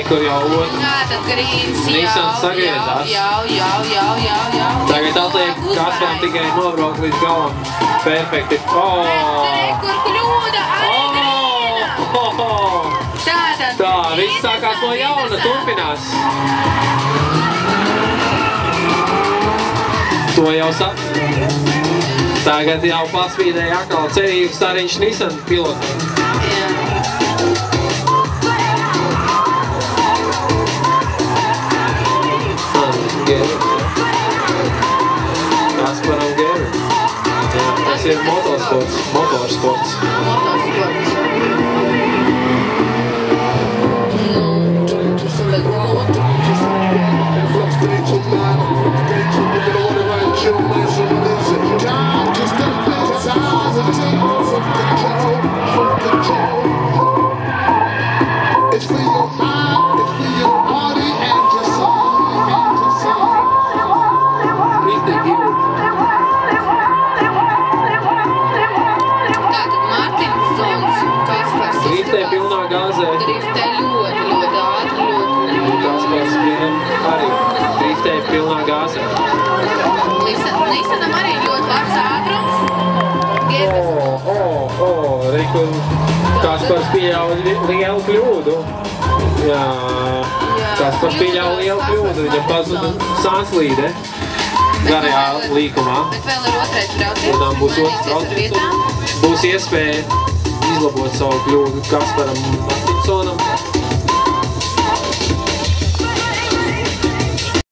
kur jau otru. Jā, tad grīns, Nissan sagriezās. jau. Tagad atliek Kasparam tikai nobraukt līdz galam. Perfekti. Re, kur kļūda, arī grīna. Tā, viss sākās no jauna, turpinās. To jau Tagad jau paspīdēja atkal cerību stariņš Nissan pilotam. Kasparam Geru. Tas ir motorsports. Driftē pilnā gāzē. Driftē ļoti ātri, Kaspars arī driftē pilnā gāzē. Nissanam arī ļoti labs ātrums. Reku, Kaspars pieļauj lielu kļūdu. Jā, Kaspars pieļauj lielu kļūdu. Viņam pazuda sānslīde garajā līkumā. Bet vēl ir otrais brauciens. Tādām būs otrs brauciens. Būs iespēja izlabot savu kļūdu Kasparam Martinsonam.